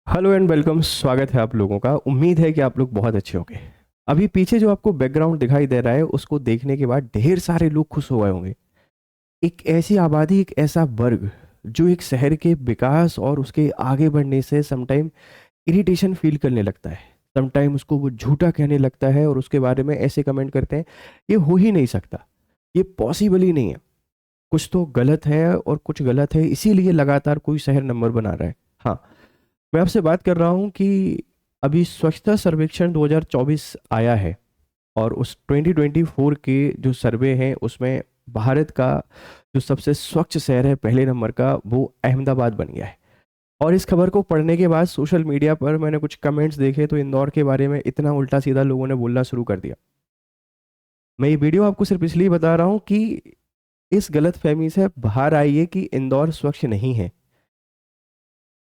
Hello and welcome. स्वागत है आप लोगों का। उम्मीद है कि आप लोग बहुत अच्छे होंगे। अभी पीछे जो आपको बैकग्राउंड दिखाई दे रहा है उसको देखने के बाद ढेर सारे लोग खुश हो गए होंगे। एक ऐसी आबादी, एक ऐसा वर्ग जो एक शहर के विकास और उसके आगे बढ़ने से समटाइम इरिटेशन फील करने लगता है। समटाइम उसको वो झूठा कहने लगता है और उसके बारे में ऐसे कमेंट करते हैं, ये हो ही नहीं सकता, ये पॉसिबल ही नहीं है, कुछ तो गलत है और कुछ गलत है, इसीलिए लगातार कोई शहर नंबर बना रहा है। हाँ, मैं आपसे बात कर रहा हूँ कि अभी स्वच्छता सर्वेक्षण 2024 आया है और उस 2024 के जो सर्वे हैं उसमें भारत का जो सबसे स्वच्छ शहर है पहले नंबर का, वो अहमदाबाद बन गया है। और इस खबर को पढ़ने के बाद सोशल मीडिया पर मैंने कुछ कमेंट्स देखे तो इंदौर के बारे में इतना उल्टा सीधा लोगों ने बोलना शुरू कर दिया। मैं ये वीडियो आपको सिर्फ इसलिए बता रहा हूँ कि इस गलत फहमी से बाहर आइए कि इंदौर स्वच्छ नहीं है।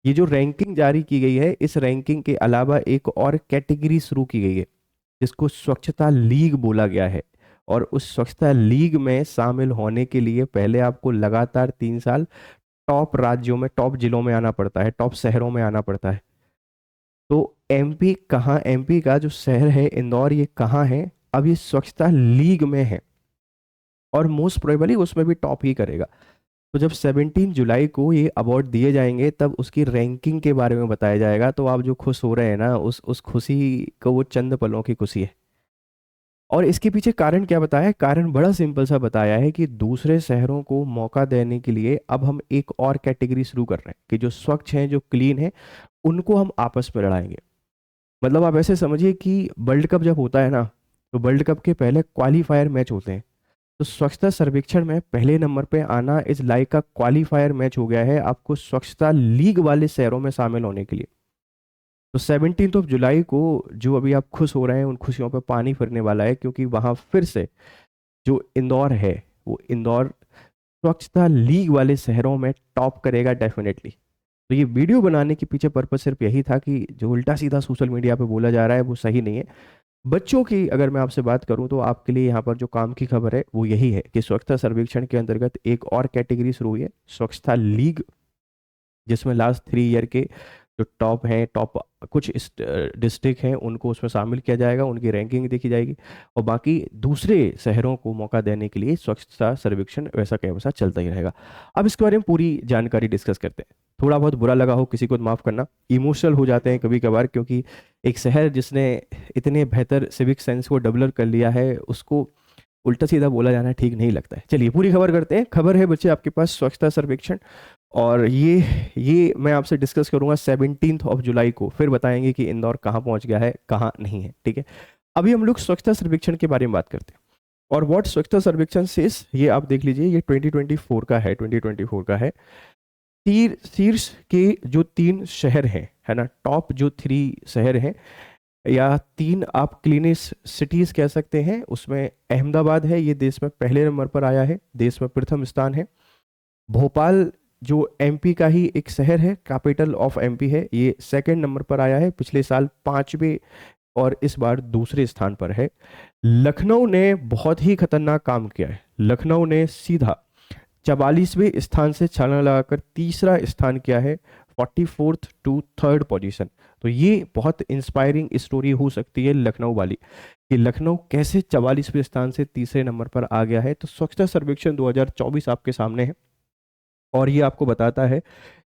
ये जो रैंकिंग जारी की गई है, इस रैंकिंग के अलावा एक और कैटेगरी शुरू की गई है जिसको स्वच्छता लीग बोला गया है। और उस स्वच्छता लीग में शामिल होने के लिए पहले आपको लगातार 3 साल टॉप राज्यों में, टॉप जिलों में आना पड़ता है, टॉप शहरों में आना पड़ता है। तो एमपी कहाँ, एमपी का जो शहर है इंदौर, ये कहाँ है? अब ये स्वच्छता लीग में है और मोस्ट प्रोबेबली उसमें भी टॉप ही करेगा। तो जब 17 जुलाई को ये अवार्ड दिए जाएंगे तब उसकी रैंकिंग के बारे में बताया जाएगा। तो आप जो खुश हो रहे हैं ना, उस खुशी को, वो चंद पलों की खुशी है। और इसके पीछे कारण क्या बताया है? कारण बड़ा सिंपल सा बताया है कि दूसरे शहरों को मौका देने के लिए अब हम एक और कैटेगरी शुरू कर रहे हैं कि जो स्वच्छ हैं, जो क्लीन हैं, उनको हम आपस में लड़ाएंगे। मतलब आप ऐसे समझिए कि वर्ल्ड कप जब होता है ना, तो वर्ल्ड कप के पहले क्वालिफायर मैच होते हैं। तो स्वच्छता सर्वेक्षण में पहले नंबर पे आना इस लाइक का क्वालिफायर मैच हो गया है आपको स्वच्छता लीग वाले शहरों में शामिल होने के लिए। तो 17 जुलाई को जो अभी आप खुश हो रहे हैं, उन खुशियों पे पानी फिरने वाला है, क्योंकि वहां फिर से जो इंदौर है, वो इंदौर स्वच्छता लीग वाले शहरों में टॉप करेगा डेफिनेटली। तो ये वीडियो बनाने के पीछे पर्पज सिर्फ यही था कि जो उल्टा सीधा सोशल मीडिया पे बोला जा रहा है वो सही नहीं है। बच्चों की अगर मैं आपसे बात करूं तो आपके लिए यहाँ पर जो काम की खबर है वो यही है कि स्वच्छता सर्वेक्षण के अंतर्गत एक और कैटेगरी शुरू हुई है, स्वच्छता लीग, जिसमें लास्ट 3 ईयर के जो टॉप हैं, टॉप कुछ डिस्ट्रिक्ट हैं, उनको उसमें शामिल किया जाएगा, उनकी रैंकिंग देखी जाएगी। और बाकी दूसरे शहरों को मौका देने के लिए स्वच्छता सर्वेक्षण वैसा क्या वैसा चलता ही रहेगा। अब इसके बारे में पूरी जानकारी डिस्कस करते हैं। थोड़ा बहुत बुरा लगा हो किसी को तो माफ़ करना, इमोशनल हो जाते हैं कभी कभार, क्योंकि एक शहर जिसने इतने बेहतर सिविक सेंस को डेवलप कर लिया है उसको उल्टा सीधा बोला जाना ठीक नहीं लगता है। चलिए पूरी खबर करते हैं। खबर है बच्चे आपके पास स्वच्छता सर्वेक्षण, और ये मैं आपसे डिस्कस करूंगा 17 जुलाई को, फिर बताएंगे कि इंदौर कहाँ पहुंच गया है, कहाँ नहीं है। ठीक है, अभी हम लोग स्वच्छता सर्वेक्षण के बारे में बात करते हैं। और व्हाट स्वच्छता सर्वेक्षण सेज, ये आप देख लीजिए, ये 2024 का है, 2024 का है। शीर्ष के जो 3 शहर हैं, है ना, टॉप जो 3 शहर हैं, या 3 आप क्लीनेस्ट सिटीज कह सकते हैं, उसमें अहमदाबाद है, ये देश में पहले नंबर पर आया है, देश में प्रथम स्थान है। भोपाल जो एमपी का ही एक शहर है, कैपिटल ऑफ एमपी है, ये सेकंड नंबर पर आया है, पिछले साल 5वें और इस बार दूसरे स्थान पर है। लखनऊ ने बहुत ही खतरनाक काम किया है। लखनऊ ने सीधा 44वें स्थान से छलांग लगाकर तीसरा स्थान किया है, 44th टू थर्ड पोजीशन। तो ये बहुत इंस्पायरिंग स्टोरी हो सकती है लखनऊ वाली, कि लखनऊ कैसे 44वें स्थान से तीसरे नंबर पर आ गया है। तो स्वच्छता सर्वेक्षण 2024 आपके सामने है और ये आपको बताता है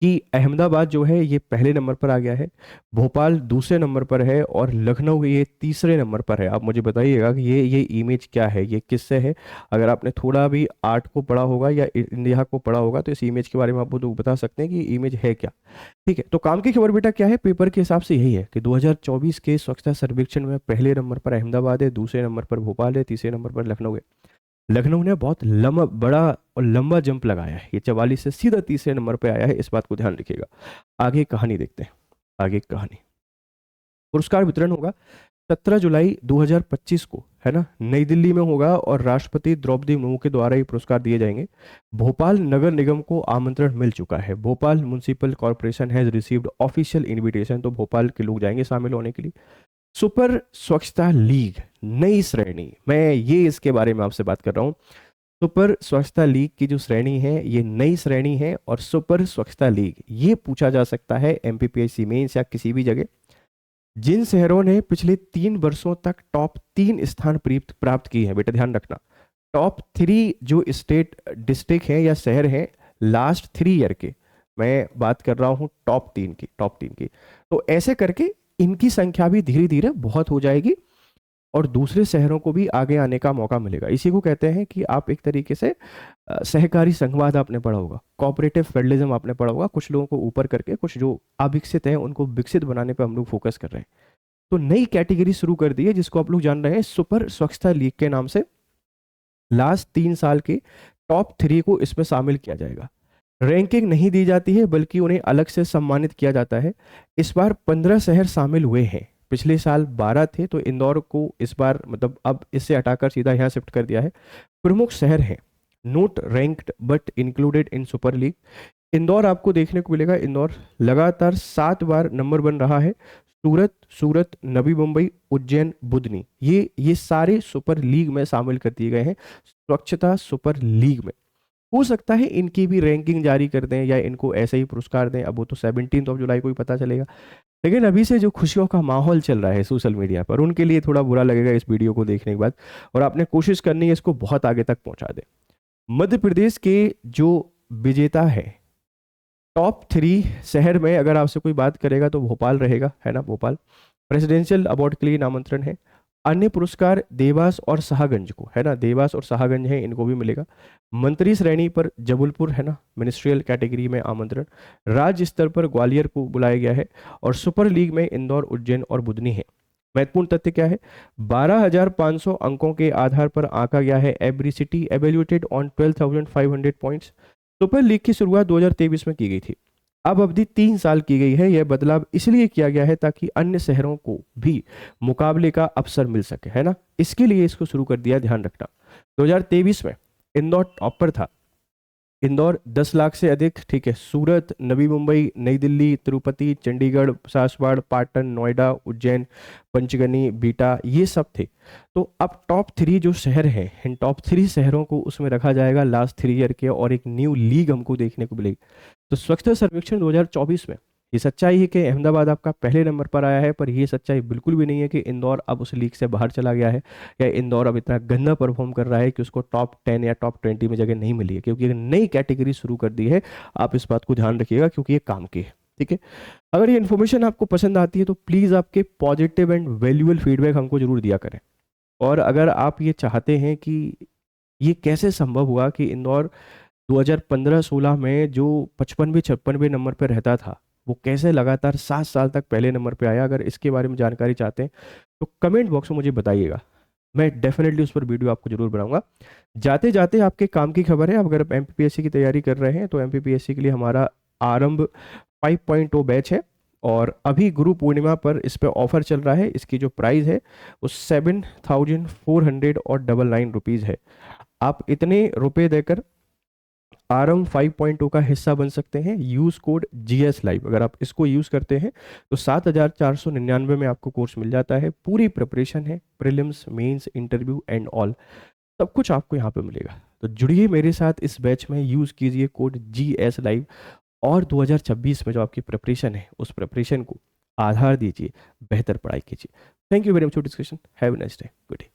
कि अहमदाबाद जो है ये पहले नंबर पर आ गया है, भोपाल दूसरे नंबर पर है और लखनऊ ये तीसरे नंबर पर है। आप मुझे बताइएगा कि ये इमेज क्या है, ये किससे है? अगर आपने थोड़ा भी आर्ट को पढ़ा होगा या इंडिया को पढ़ा होगा तो इस इमेज के बारे में आप तो बता सकते हैं कि इमेज है क्या। ठीक है, तो काम की खबर बेटा क्या है, पेपर के हिसाब से यही है कि 2024 के स्वच्छता सर्वेक्षण में पहले नंबर पर अहमदाबाद है, दूसरे नंबर पर भोपाल है, तीसरे नंबर पर लखनऊ है। लखनऊ ने बहुत लंबा, बड़ा और लंबा जंप लगाया है, ये 44 से सीधा तीसरे नंबर पे आया है, इस बात को ध्यान रखिएगा। आगे कहानी देखते हैं। आगे कहानी, पुरस्कार वितरण होगा 17 जुलाई 2025 को, है ना, नई दिल्ली में होगा और राष्ट्रपति द्रौपदी मुर्मू के द्वारा ये पुरस्कार दिए जाएंगे। भोपाल नगर निगम को आमंत्रण मिल चुका है, Bhopal municipal corporation has received official invitation, तो भोपाल के लोग जाएंगे शामिल होने के लिए। सुपर स्वच्छता लीग नई श्रेणी, मैं ये इसके बारे में आपसे बात कर रहा हूँ। सुपर स्वच्छता लीग की जो श्रेणी है ये नई श्रेणी है, और सुपर स्वच्छता लीग ये पूछा जा सकता है एमपीपीएससी मेंस या किसी भी जगह। जिन शहरों ने पिछले 3 वर्षों तक टॉप 3 स्थान प्राप्त किए हैं, बेटा ध्यान रखना, टॉप 3 जो स्टेट डिस्ट्रिक्ट है या शहर है लास्ट 3 ईयर के, मैं बात कर रहा हूँ टॉप 3 की। तो ऐसे करके इनकी संख्या भी धीरे धीरे बहुत हो जाएगी और दूसरे शहरों को भी आगे आने का मौका मिलेगा। इसी को कहते हैं कि आप एक तरीके से सहकारी संघवाद आपने पढ़ा होगा, कोऑपरेटिव फेडरलिज्म आपने पढ़ा होगा, कुछ लोगों को ऊपर करके कुछ जो अविकसित हैं उनको विकसित बनाने पर हम लोग फोकस कर रहे हैं। तो नई कैटेगरी शुरू कर दी है जिसको आप लोग जान रहे हैं सुपर स्वच्छता लीग के नाम से। लास्ट 3 साल के टॉप 3 को इसमें शामिल किया जाएगा। रैंकिंग नहीं दी जाती है बल्कि उन्हें अलग से सम्मानित किया जाता है। इस बार 15 शहर शामिल हुए हैं, पिछले साल 12 थे, तो इंदौर को इस बार मतलब अब इससे हटाकर सीधा यहाँ शिफ्ट कर दिया है। प्रमुख शहर हैं note ranked but included in super league. Indore आपको देखने को मिलेगा, इंदौर लगातार 7 बार नंबर 1 रहा है। सूरत, नवी मुंबई, उज्जैन, बुधनी, ये सारे सुपर लीग में शामिल कर दिए गए हैं, स्वच्छता सुपर लीग में। हो सकता है इनकी भी रैंकिंग जारी कर दें या इनको ऐसे ही पुरस्कार दें, अब वो तो 17 जुलाई को ही पता चलेगा। लेकिन अभी से जो खुशियों का माहौल चल रहा है सोशल मीडिया पर, उनके लिए थोड़ा बुरा लगेगा इस वीडियो को देखने के बाद, और आपने कोशिश करनी है इसको बहुत आगे तक पहुंचा दें। मध्य प्रदेश के जो विजेता है टॉप 3 शहर में, अगर आपसे कोई बात करेगा तो भोपाल रहेगा, है ना, भोपाल। प्रेसिडेंशियल अवार्ड के लिए नामांतरण है। अन्य पुरस्कार देवास और शाहगंज को, है ना, देवास और शाहगंज है, इनको भी मिलेगा। मंत्री श्रेणी पर जबलपुर, है ना, मिनिस्ट्रियल कैटेगरी में आमंत्रण। राज्य स्तर पर ग्वालियर को बुलाया गया है, और सुपर लीग में इंदौर, उज्जैन और बुधनी है। महत्वपूर्ण तथ्य क्या है, 12,500 अंकों के आधार पर आंका गया है every city evaluated on 12,500 points. Super league की शुरुआत 2023 में की गई थी। अब अवधि 3 साल की गई है। यह बदलाव इसलिए किया गया है ताकि अन्य शहरों को भी मुकाबले का अवसर मिल सके, है ना, इसके लिए इसको शुरू कर दिया, ध्यान रखना। 2023 में इंदौर टॉप पर था, इंदौर 10 लाख से अधिक, ठीक है। सूरत, नवी मुंबई, नई दिल्ली, तिरुपति, चंडीगढ़, सासवाड़, पाटन, नोएडा, उज्जैन, पंचगनी, बीटा, ये सब थे। तो अब टॉप 3 जो शहर हैं, इन टॉप 3 शहरों को उसमें रखा जाएगा लास्ट 3 ईयर के, और एक न्यू लीग हमको देखने को मिलेगी। तो स्वच्छता सर्वेक्षण 2024 में ये सच्चाई है कि अहमदाबाद आपका पहले नंबर पर आया है, पर ये सच्चाई बिल्कुल भी नहीं है कि इंदौर अब उस लीग से बाहर चला गया है, या इंदौर अब इतना गंदा परफॉर्म कर रहा है कि उसको टॉप 10 या टॉप 20 में जगह नहीं मिली है, क्योंकि एक नई कैटेगरी शुरू कर दी है। आप इस बात को ध्यान रखिएगा क्योंकि ये काम की है, ठीक है। अगर ये इन्फॉर्मेशन आपको पसंद आती है तो प्लीज़ आपके पॉजिटिव एंड वैल्यूएबल फीडबैक हमको जरूर दिया करें। और अगर आप ये चाहते हैं कि ये कैसे संभव हुआ कि इंदौर 2015-16 में जो 55वें नंबर पर रहता था, वो कैसे लगातार 7 साल तक पहले नंबर पे आया, अगर इसके बारे में जानकारी चाहते हैं तो कमेंट बॉक्स में मुझे बताइएगा, मैं डेफिनेटली उस पर वीडियो आपको जरूर बनाऊंगा। जाते जाते आपके काम की खबर है, अगर आप एमपीपीएससी की तैयारी कर रहे हैं तो एमपीपीएससी के लिए हमारा आरंभ 5.0 बैच है, और अभी गुरु पूर्णिमा पर इस पर ऑफर चल रहा है। इसकी जो प्राइस है वो 7,499 रुपीज़ है। आप इतने रुपए देकर आरंभ 5.0 का हिस्सा बन सकते हैं। यूज कोड GS लाइव, अगर आप इसको यूज करते हैं तो 7,499 में आपको कोर्स मिल जाता है। पूरी प्रिपरेशन है, prelims, mains, interview and all, सब कुछ आपको यहाँ पे मिलेगा। तो जुड़िए मेरे साथ इस बैच में, यूज कीजिए कोड GS लाइव, और 2026 में जो आपकी प्रिपरेशन है उस प्रिपरेशन को आधार दीजिए, बेहतर पढ़ाई कीजिए। Thank you very much for discussion, have a nice day, good day.